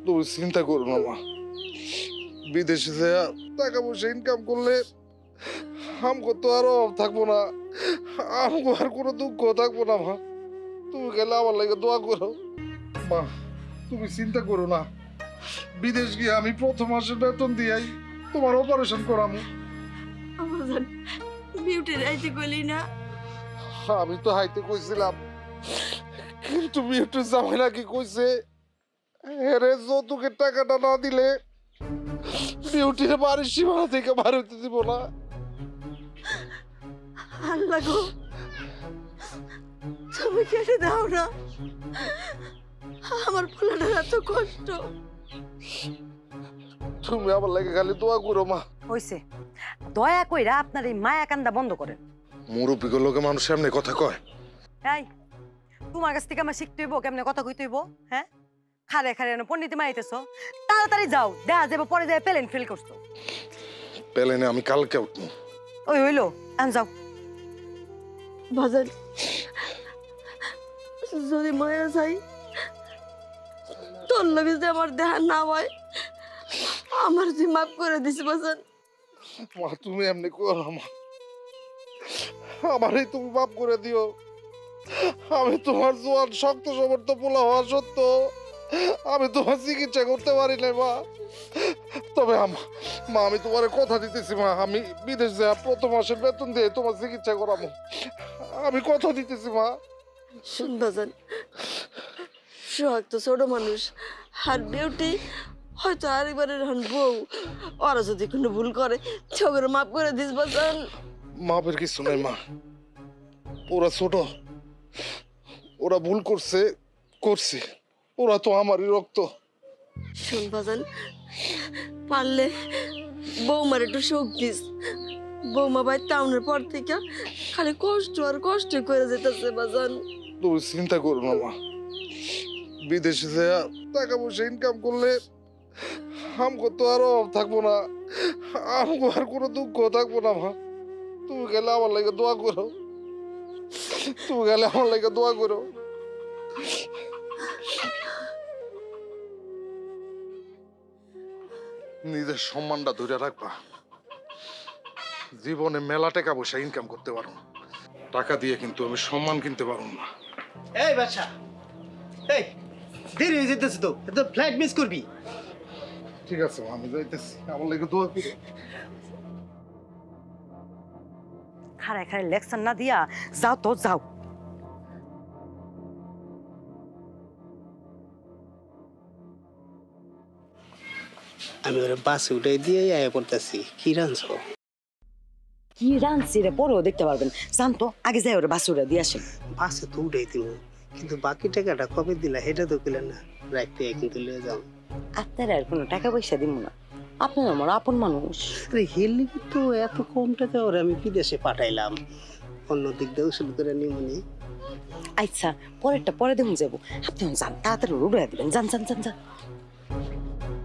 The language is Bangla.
তুমি চিন্তা করো না মা, বিদেশে যাইয়া টাকা পয়সা ইনকাম করলে আমগো তো আর অভাব থাকবো না, আমগো আর কোনো দুঃখ থাকবো না মা। তুমি গেলে আমার লাগে দোয়া করো মা। তুমি চিন্তা করো না, বিদেশ গিয়ে আমি প্রথম মাসের বেতন দিয়াই তোমার অপারেশন করামু। আমাজন বিউটি রাইতে কইলি না? আমি তো হাইতে কইছিলাম, কিন্তু বিউটির জামাই নাকি কইছে হেরে যৌতুকের টাকাটা না দিলে বিউটির বাড়ির সীমানা থেকে বার হইতে দিব না। আল্লাহ গো, তুমি কেটে দাও না, আমার পোলাটার এত কষ্ট। তুমি আমার লাগে খালি দোয়া করো মা। হইছে, দয়া কইরা আপনার এই মায়া কান্দা বন্ধ করেন। মুরব্বীর লোকে মানুষ এমনি কথা কয়। এই, তোমার কাছ থেকে আমার শিখতে হইব কেমনে কথা কইতে হইব? হ্যাঁ, খারে খারে পণ্ডিতি মারিতেছ, তাড়াতাড়ি যাও, দেখা যাবো পরে যায় প্লেন ফেল করছো। প্লেনে আমি কালকে উঠবো। ওই হইলো, এখন যাও। বাজার যদি মরে যাই, তোর লগে যে আমার দেহা না হয়, আমার তুই মাফ করে দিস বাজার। মা তুমি এমনি করো মা, আমারই তুমি মাফ করে দিও। আমি তোমার জোয়ান শক্ত সমর্থ পোলা হওয়া সত্ত্বেও আমি তোমার চিকিৎসা করতে পারি না মা। তবে মা আমি তোমার কথা দিতেছি মা, আমি বিদেশ যাই প্রথম মাসের বেতন দিয়ে তোমার চিকিৎসা করাবো। আমি কথা দিতেছি মা। শুন বাজার, সোহাগ তো ছোট মানুষ, আর বিউটি হয়তো আরেকবারের হন বউ, ওরা যদি কোনো ভুল করে ছোকরে মাফ করে দিস বাজার। মাপের কিছু নাই মা, ওরা ছোট, ওরা ভুল করছে, ওরা তো আমারই রক্ত। শোন বাজান, পারলে বৌমার একটু সুখ দিস। বৌমা ভাই টাউনের পর থেকে খালি কষ্ট আর কষ্ট করে যেতেছে বাজান। তুমি চিন্তা করো না মা, বিদেশে যাইয়া টাকা পয়সা ইনকাম করলে আমগো তো আর অভাব থাকবো না, আমগো আর কোনো দুঃখ থাকবো না মা। তুমি গেলে আমার লাগে দোয়া করো, তুমি গেলে আমার লাগে দোয়া করো। নিজের সম্মানটা ধরে রাখবা। জীবনে মেলা টাকা পয়সা ইনকাম করতে পারো না, টাকা দিয়ে কিন্তু আমি সম্মান কিনতে পারবো না। এই বাচ্চা, এই দেরি হয়ে যেতেছে তো ফ্লাইট মিস করবি। ঠিক আছে মা, আমি যাইতেছি, আমার লাগে দোয়া করো। খারে খারে লেকচার না দিয়া যাও তো যাও। আমি ওরা বাসে উঠে দিয়ে আয়া পড়তেছি। কি রাঁধছ? কি রাঁধছি রে পরেও দেখতে পারবেন, জানতো আগে যাই ওরা বাসুরা দিয়ে আসেন। বাসে তো উঠেই দিব, কিন্তু বাকি টাকাটা কবে দিলা সেটা তো দিলে না। রাখতে কিন্তু লিয়ে যাও। আপনার আর কোনো টাকা পয়সা দিব না, আপনার আমার আপন মানুষ। আরে হেলি তো এত কম টাকা ওরা আমি বিদেশে পাঠাইলাম, অন্য দিক দিয়ে ওষুধ করে নিমনি। আচ্ছা, পরেরটা পরে দেখুন যাবো, আপনি যান, তাড়াতাড়ি উড়ে দিবেন, যান যান যান যান।